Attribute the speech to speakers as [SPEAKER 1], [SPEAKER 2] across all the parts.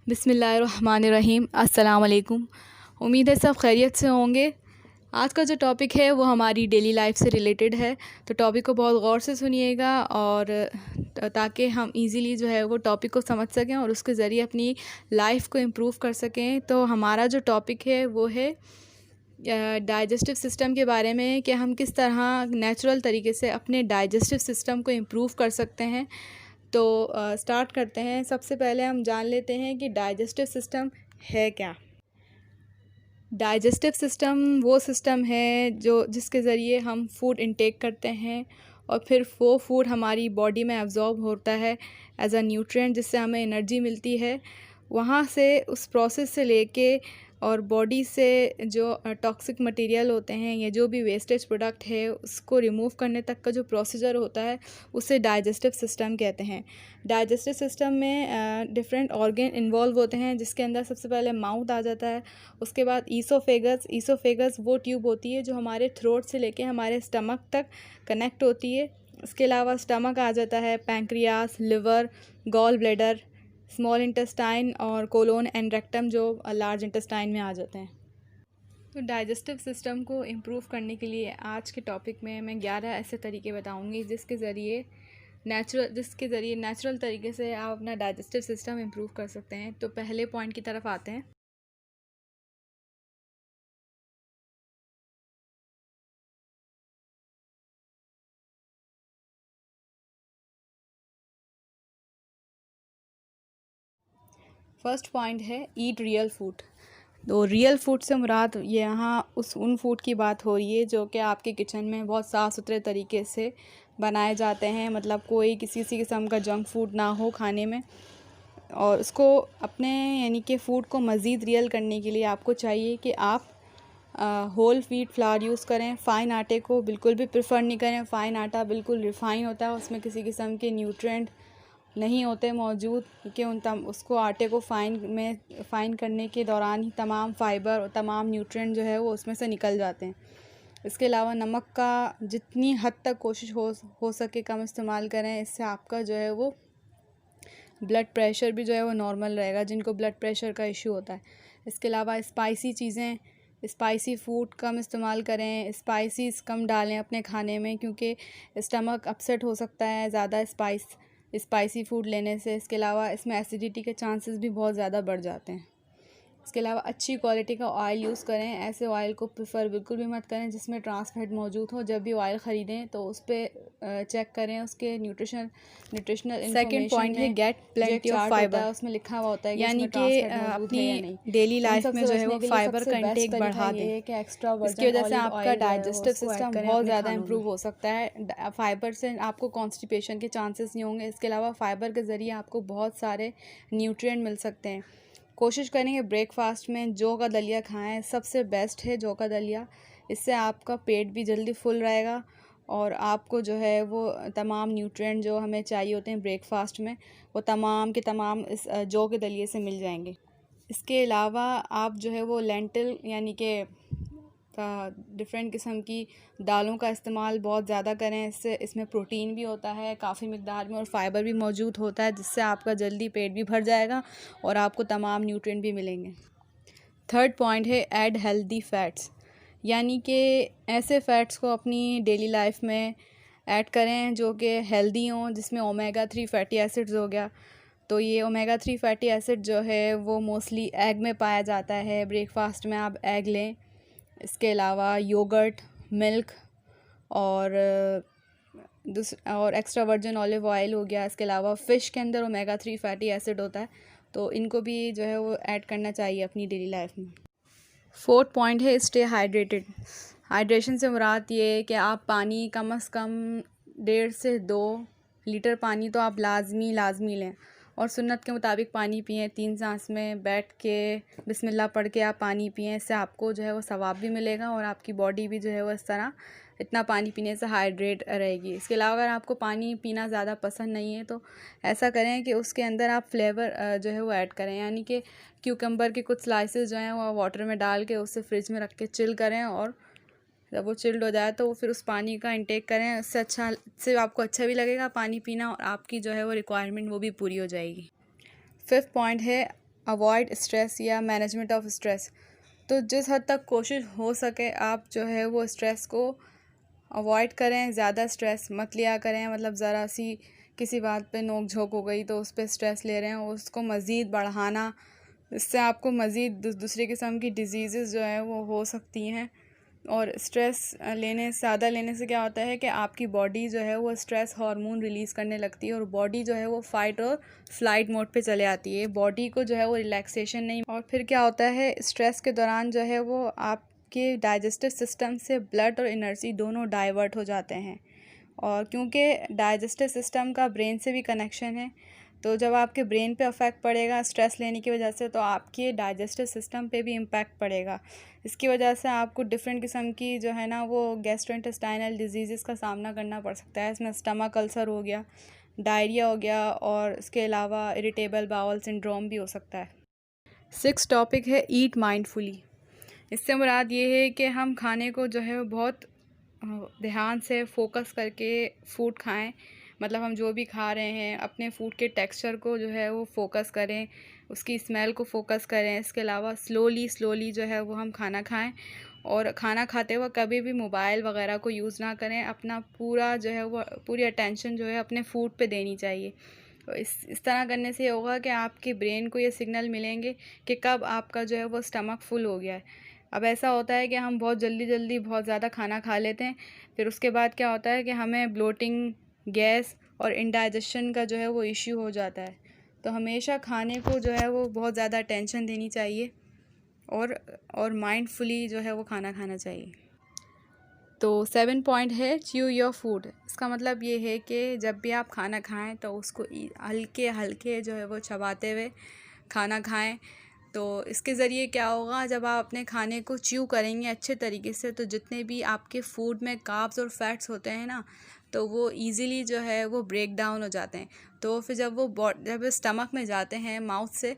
[SPEAKER 1] बिस्मिल्लाहिर्रहमानिर्रहीम। अस्सलाम वालेकुम। उम्मीद है सब खैरियत से होंगे। आज का जो टॉपिक है वो हमारी डेली लाइफ से रिलेटेड है, तो टॉपिक को बहुत गौर से सुनिएगा और ताकि हम इजीली जो है वो टॉपिक को समझ सकें और उसके ज़रिए अपनी लाइफ को इम्प्रूव कर सकें। तो हमारा जो टॉपिक है वो है डाइजेस्टिव सिस्टम के बारे में, कि हम किस तरह नेचुरल तरीके से अपने डाइजेस्टिव सिस्टम को इम्प्रूव कर सकते हैं। तो स्टार्ट करते हैं। सबसे पहले हम जान लेते हैं कि डाइजेस्टिव सिस्टम है क्या। डाइजेस्टिव सिस्टम वो सिस्टम है जिसके ज़रिए हम फूड इंटेक करते हैं और फिर वो फूड हमारी बॉडी में एब्जॉर्ब होता है एज अ न्यूट्रिएंट, जिससे हमें एनर्जी मिलती है। वहाँ से उस प्रोसेस से लेके और बॉडी से जो टॉक्सिक मटेरियल होते हैं या जो भी वेस्टेज प्रोडक्ट है उसको रिमूव करने तक का जो प्रोसीजर होता है उसे डाइजेस्टिव सिस्टम कहते हैं। डाइजेस्टिव सिस्टम में डिफरेंट ऑर्गन इन्वॉल्व होते हैं, जिसके अंदर सबसे पहले माउथ आ जाता है। उसके बाद ईसोफेगस वो ट्यूब होती है जो हमारे थ्रोट से लेके हमारे स्टमक तक कनेक्ट होती है। इसके अलावा स्टमक आ जाता है pancreas, liver, gall bladder, small intestine और कोलोन एंड रेक्टम जो लार्ज इंटेस्टाइन में आ जाते हैं। तो डाइजेस्टिव सिस्टम को इम्प्रूव करने के लिए आज के टॉपिक में मैं 11 ऐसे तरीके बताऊंगी जिसके ज़रिए नेचुरल तरीके से आप अपना डाइजेस्टिव सिस्टम इम्प्रूव कर सकते हैं। तो पहले पॉइंट की तरफ आते हैं। फर्स्ट पॉइंट है ईट रियल फूड। तो रियल फूड से मुराद यहाँ उन फूड की बात हो रही है जो कि आपके किचन में बहुत साफ़ सुथरे तरीके से बनाए जाते हैं, मतलब कोई किसी किस्म का जंक फूड ना हो खाने में। और उसको अपने यानी कि फ़ूड को मज़ीद रियल करने के लिए आपको चाहिए कि आप होल व्हीट फ्लावर यूज़ करें। फ़ाइन आटे को बिल्कुल भी प्रेफर नहीं करें। फ़ाइन आटा बिल्कुल रिफ़ाइन होता है, उसमें किसी किस्म के न्यूट्रिएंट नहीं होते मौजूद, क्योंकि उसको आटे को फ़ाइन करने के दौरान ही तमाम फ़ाइबर और तमाम न्यूट्रिएंट जो है वो उसमें से निकल जाते हैं। इसके अलावा नमक का जितनी हद तक कोशिश हो सके कम इस्तेमाल करें। इससे आपका जो है वो ब्लड प्रेशर भी जो है वो नॉर्मल रहेगा, जिनको ब्लड प्रेशर का इशू होता है। इसके अलावा स्पाइसी फ़ूड कम इस्तेमाल करें, स्पाइसीज़ कम डालें अपने खाने में, क्योंकि स्टमक अपसेट हो सकता है ज़्यादा स्पाइसी फ़ूड लेने से। इसके अलावा इसमें एसिडिटी के चांसेस भी बहुत ज़्यादा बढ़ जाते हैं। इसके अलावा अच्छी क्वालिटी का ऑयल यूज़ करें। ऐसे ऑयल को प्रेफर बिल्कुल भी मत करें जिसमें ट्रांस फैट मौजूद हो। जब भी ऑयल ख़रीदें तो उस पर चेक करें उसके न्यूट्रिशनल। सेकंड पॉइंट है गेट प्लेंटी ऑफ फाइबर। उसमें लिखा हुआ होता है यानी कि अपनी डेली लाइफ में जो है वो फाइबर का इंटेक बढ़ा दें। इसकी वजह से आपका डाइजेस्टिव सिस्टम बहुत ज़्यादा इम्प्रूव हो सकता है। फाइबर से आपको कॉन्स्टिपेशन के चांसेस नहीं होंगे। इसके अलावा फ़ाइबर के ज़रिए आपको बहुत सारे न्यूट्रिएंट मिल सकते हैं। कोशिश करेंगे ब्रेकफास्ट में जौ का दलिया खाएं, सबसे बेस्ट है जौ का दलिया। इससे आपका पेट भी जल्दी फुल रहेगा और आपको जो है वो तमाम न्यूट्रिएंट जो हमें चाहिए होते हैं ब्रेकफास्ट में वो तमाम के तमाम इस जौ के दलिए से मिल जाएंगे। इसके अलावा आप जो है वो लेंटिल यानी कि डिफरेंट किस्म की दालों का इस्तेमाल बहुत ज़्यादा करें। इसमें प्रोटीन भी होता है काफ़ी मिकदार में और फ़ाइबर भी मौजूद होता है, जिससे आपका जल्दी पेट भी भर जाएगा और आपको तमाम न्यूट्रिएंट भी मिलेंगे। थर्ड पॉइंट है ऐड हेल्दी फ़ैट्स, यानी कि ऐसे फ़ैट्स को अपनी डेली लाइफ में ऐड करें जो कि हेल्दी हों, जिसमें ओमेगा 3 फैटी एसिड्स हो गया। तो ये ओमेगा 3 फैटी एसिड जो है वो मोस्टली एग में पाया जाता है। ब्रेकफास्ट में आप एग लें। इसके अलावा योगर्ट, मिल्क और एक्स्ट्रा वर्जिन ऑलिव ऑयल हो गया। इसके अलावा फ़िश के अंदर ओमेगा 3 फैटी एसिड होता है, तो इनको भी जो है वो ऐड करना चाहिए अपनी डेली लाइफ में। फोर्थ पॉइंट है स्टे हाइड्रेटेड। हाइड्रेशन से मुराद ये है कि आप पानी कम से कम 1.5 से 2 लीटर पानी तो आप लाजमी लें और सुन्नत के मुताबिक पानी पिएं। 3 सांस में बैठ के बिस्मिल्लाह पढ़ के आप पानी पिएं। इससे आपको जो है वो सवाब भी मिलेगा और आपकी बॉडी भी जो है वो इस तरह इतना पानी पीने से हाइड्रेट रहेगी। इसके अलावा अगर आपको पानी पीना ज़्यादा पसंद नहीं है तो ऐसा करें कि उसके अंदर आप फ्लेवर जो है वो ऐड करें, यानी कि क्यूकम्बर के कुछ स्लाइसेस जो हैं वो वाटर में डाल के उससे फ्रिज में रख के चिल करें और जब वो चिल्ड हो जाए तो फिर उस पानी का इंटेक करें। इससे आपको अच्छा भी लगेगा पानी पीना और आपकी जो है वो रिक्वायरमेंट वो भी पूरी हो जाएगी। फिफ्थ पॉइंट है अवॉइड स्ट्रेस या मैनेजमेंट ऑफ स्ट्रेस। तो जिस हद तक कोशिश हो सके आप जो है वो स्ट्रेस को अवॉइड करें, ज़्यादा स्ट्रेस मत लिया करें। मतलब ज़रा सी किसी बात पे नोक झोंक हो गई तो उस पर स्ट्रेस ले रहे हैं, उसको मज़ीद बढ़ाना, इससे आपको मज़ीद दूसरी किस्म की डिजीज़ जो है वो हो सकती हैं। और स्ट्रेस ज़्यादा लेने से क्या होता है कि आपकी बॉडी जो है वो स्ट्रेस हार्मोन रिलीज़ करने लगती है और बॉडी जो है वो फ़ाइट और फ्लाइट मोड पे चले आती है। बॉडी को जो है वो रिलैक्सेशन नहीं, और फिर क्या होता है स्ट्रेस के दौरान जो है वो आपके डाइजेस्टिव सिस्टम से ब्लड और एनर्जी दोनों डाइवर्ट हो जाते हैं। और क्योंकि डाइजेस्टिव सिस्टम का ब्रेन से भी कनेक्शन है, तो जब आपके ब्रेन पे अफेक्ट पड़ेगा स्ट्रेस लेने की वजह से, तो आपके डाइजेस्टिव सिस्टम पे भी इम्पैक्ट पड़ेगा। इसकी वजह से आपको डिफरेंट किस्म की जो है ना वो गैस्ट्रोइंटेस्टाइनल डिजीज़ का सामना करना पड़ सकता है। इसमें स्टमक अल्सर हो गया, डायरिया हो गया, और इसके अलावा इरिटेबल बाउल सिंड्रोम भी हो सकता है। 6 टॉपिक है ईट माइंडफुली। इससे मुराद ये है कि हम खाने को जो है वो बहुत ध्यान से फोकस करके फूड खाएं। मतलब हम जो भी खा रहे हैं अपने फूड के टेक्सचर को जो है वो फोकस करें, उसकी स्मेल को फोकस करें। इसके अलावा स्लोली जो है वो हम खाना खाएं, और खाना खाते वक्त कभी भी मोबाइल वगैरह को यूज़ ना करें। अपना पूरा जो है वो पूरी अटेंशन जो है अपने फूड पे देनी चाहिए। तो इस तरह करने से होगा कि आपके ब्रेन को ये सिग्नल मिलेंगे कि कब आपका जो है वो स्टमक फुल हो गया है। अब ऐसा होता है कि हम बहुत जल्दी बहुत ज़्यादा खाना खा लेते हैं, फिर उसके बाद क्या होता है कि हमें ब्लोटिंग, गैस और इंडाइजेशन का जो है वो इश्यू हो जाता है। तो हमेशा खाने को जो है वो बहुत ज़्यादा अटेंशन देनी चाहिए और माइंडफुली जो है वो खाना खाना चाहिए। तो 7 पॉइंट है च्यू योर फूड। इसका मतलब ये है कि जब भी आप खाना खाएं तो उसको हल्के हल्के जो है वो चबाते हुए खाना खाएं। तो इसके ज़रिए क्या होगा, जब आप अपने खाने को च्यू करेंगे अच्छे तरीके से, तो जितने भी आपके फूड में कार्ब्स और फैट्स होते हैं ना, तो वो इजीली जो है वो ब्रेक डाउन हो जाते हैं। तो फिर जब स्टमक में जाते हैं माउथ से,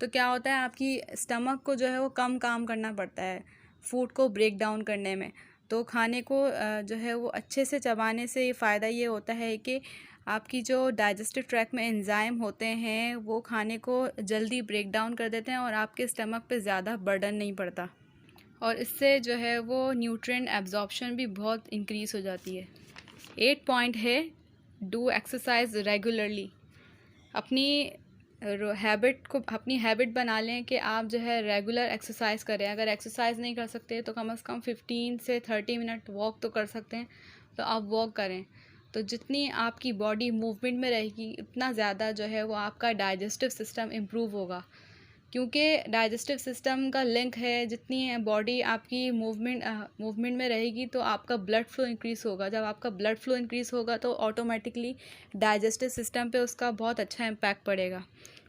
[SPEAKER 1] तो क्या होता है आपकी स्टमक को जो है वो कम काम करना पड़ता है फूड को ब्रेक डाउन करने में। तो खाने को जो है वो अच्छे से चबाने से ये फ़ायदा ये होता है कि आपकी जो डाइजेस्टिव ट्रैक में एंजाइम होते हैं वो खाने को जल्दी ब्रेक डाउन कर देते हैं और आपके स्टमक पे ज़्यादा बर्डन नहीं पड़ता, और इससे जो है वो न्यूट्रिएंट एब्जॉर्प्शन भी बहुत इंक्रीज़ हो जाती है। 8 पॉइंट है डू एक्सरसाइज रेगुलरली। अपनी हैबिट बना लें कि आप जो है रेगुलर एक्सरसाइज करें। अगर एक्सरसाइज नहीं कर सकते तो कम से कम 15 से 30 मिनट वॉक तो कर सकते हैं, तो आप वॉक करें। तो जितनी आपकी बॉडी मूवमेंट में रहेगी उतना ज़्यादा जो है वो आपका डाइजेस्टिव सिस्टम इम्प्रूव होगा, क्योंकि डाइजेस्टिव सिस्टम का लिंक है। जितनी बॉडी आपकी मूवमेंट में रहेगी तो आपका ब्लड फ्लो इंक्रीज़ होगा। जब आपका ब्लड फ्लो इंक्रीज़ होगा तो ऑटोमेटिकली डाइजेस्टिव सिस्टम पे उसका बहुत अच्छा इम्पैक्ट पड़ेगा।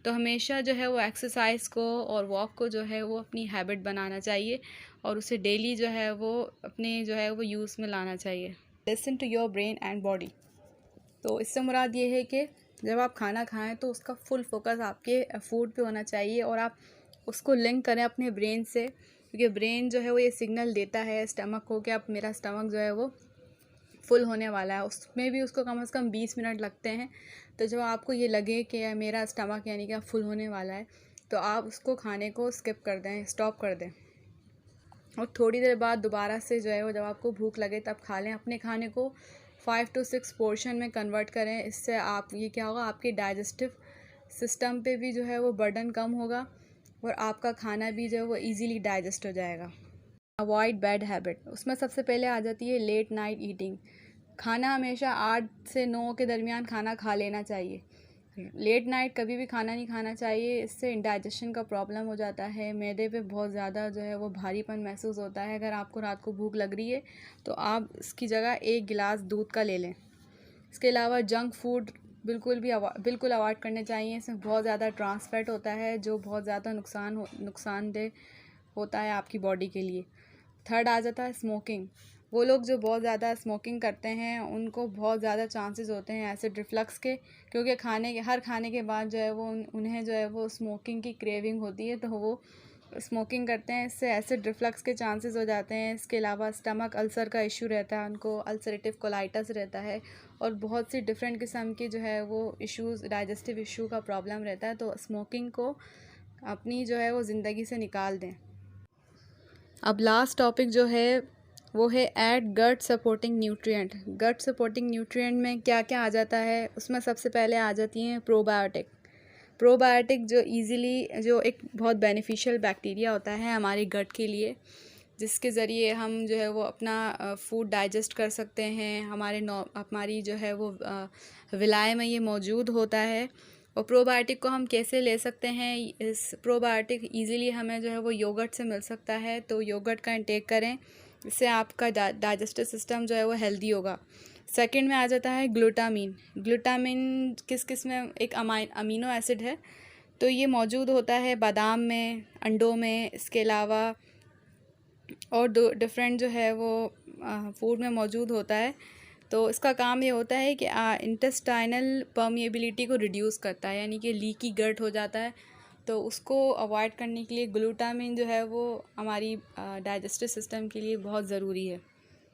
[SPEAKER 1] तो हमेशा जो है वो एक्सरसाइज को और वॉक को जो है वो अपनी हैबिट बनाना चाहिए, और उसे डेली जो है वो अपने जो है वो यूज़ में लाना चाहिए। Listen to your brain and body. तो इससे मुराद ये है कि जब आप खाना खाएं तो उसका फुल फोकस आपके फूड पे होना चाहिए, और आप उसको लिंक करें अपने ब्रेन से, क्योंकि ब्रेन जो है वो ये सिग्नल देता है स्टमक को कि अब मेरा स्टमक जो है वो फुल होने वाला है। उसमें भी उसको कम से कम 20 मिनट लगते हैं। तो जब आपको ये लगे कि मेरा स्टमक यानी कि फुल होने वाला है, तो आप उसको खाने को स्किप कर दें, स्टॉप कर दें, और थोड़ी देर बाद दोबारा से जो है वो जब आपको भूख लगे तब खा लें। अपने खाने को 5 to 6 पोर्शन में कन्वर्ट करें। इससे आप ये क्या होगा, आपके डाइजेस्टिव सिस्टम पे भी जो है वो बर्डन कम होगा, और आपका खाना भी जो है वो ईज़िली डाइजेस्ट हो जाएगा। Avoid bad habit. उसमें सबसे पहले आ जाती है लेट नाइट ईटिंग। खाना हमेशा 8 से 9 के दरमियान खाना खा लेना चाहिए। लेट नाइट कभी भी खाना नहीं खाना चाहिए, इससे इंडाइजेशन का प्रॉब्लम हो जाता है। मैदे पे बहुत ज़्यादा जो है वो भारीपन महसूस होता है। अगर आपको रात को भूख लग रही है तो आप इसकी जगह 1 गिलास दूध का ले लें। इसके अलावा जंक फूड बिल्कुल अवॉइड करने चाहिए। इसमें बहुत ज़्यादा ट्रांस फैट होता है जो बहुत ज़्यादा नुकसानदेह होता है आपकी बॉडी के लिए। थर्ड आ जाता है स्मोकिंग। वो लोग जो बहुत ज़्यादा स्मोकिंग करते हैं उनको बहुत ज़्यादा चांसेस होते हैं एसिड रिफ्लक्स के, क्योंकि हर खाने के बाद जो है वो उन्हें जो है वो स्मोकिंग की क्रेविंग होती है, तो वो स्मोकिंग करते हैं। इससे एसिड रिफ्लक्स के चांसेस हो जाते हैं। इसके अलावा स्टमक अल्सर का इशू रहता है, उनको अल्सरेटिव कोलाइटिस रहता है, और बहुत सी डिफरेंट किस्म की जो है वो इश्यूज़, डाइजेस्टिव इशू का प्रॉब्लम रहता है। तो स्मोकिंग को अपनी जो है वो ज़िंदगी से निकाल दें। अब लास्ट टॉपिक जो है वो है ऐड गट सपोर्टिंग न्यूट्रिएंट। गट सपोर्टिंग न्यूट्रिएंट में क्या क्या आ जाता है, उसमें सबसे पहले आ जाती हैं प्रोबायोटिक। प्रोबायोटिक जो एक बहुत बेनिफिशियल बैक्टीरिया होता है हमारे गट के लिए, जिसके ज़रिए हम जो है वो अपना फूड डाइजेस्ट कर सकते हैं। हमारी जो है वो विलाय में ये मौजूद होता है। और प्रोबायोटिक को हम कैसे ले सकते हैं, इस प्रोबायोटिक इजीली हमें जो है वो योगर्ट से मिल सकता है, तो योगर्ट का इंटेक करें, इससे आपका डाइजेस्टिव सिस्टम जो है वो हेल्दी होगा। सेकंड में आ जाता है ग्लूटामिन। ग्लूटामिन किस में एक अमीनो एसिड है, तो ये मौजूद होता है बादाम में, अंडों में, इसके अलावा और दो डिफरेंट जो है वो फूड में मौजूद होता है। तो इसका काम ये होता है कि इंटेस्टाइनल परमिएबिलिटी को रिड्यूस करता है, यानी कि लीकी गट हो जाता है, तो उसको अवॉइड करने के लिए ग्लूटामिन जो है वो हमारी डाइजेस्टिव सिस्टम के लिए बहुत ज़रूरी है।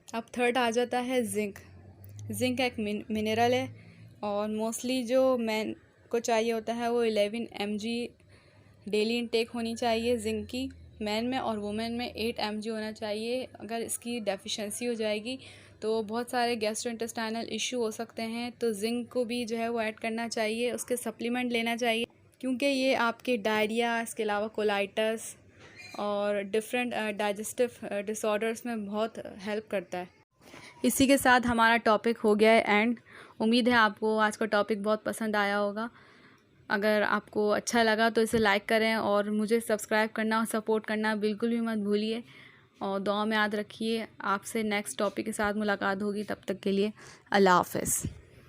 [SPEAKER 1] अब थर्ड आ जाता है जिंक। जिंक एक मिनरल है और मोस्टली जो मैन को चाहिए होता है वो 11 mg डेली इंटेक होनी चाहिए जिंक की। मैन में और वुमेन में 8 mg होना चाहिए। अगर इसकी डेफिशिएंसी हो जाएगी तो बहुत सारे गैस्ट्रोइंटेस्टाइनल इशू हो सकते हैं, तो जिंक को भी जो है वो ऐड करना चाहिए, उसके सप्लीमेंट लेना चाहिए, क्योंकि ये आपके डायरिया, इसके अलावा कोलाइटिस और डिफरेंट डाइजेस्टिव डिसऑर्डर्स में बहुत हेल्प करता है। इसी के साथ हमारा टॉपिक हो गया है एंड। उम्मीद है आपको आज का टॉपिक बहुत पसंद आया होगा। अगर आपको अच्छा लगा तो इसे लाइक करें और मुझे सब्सक्राइब करना और सपोर्ट करना बिल्कुल भी मत भूलिए, और दुआ में याद रखिए। आपसे नेक्स्ट टॉपिक के साथ मुलाकात होगी, तब तक के लिए अल्लाह हाफ़िज़।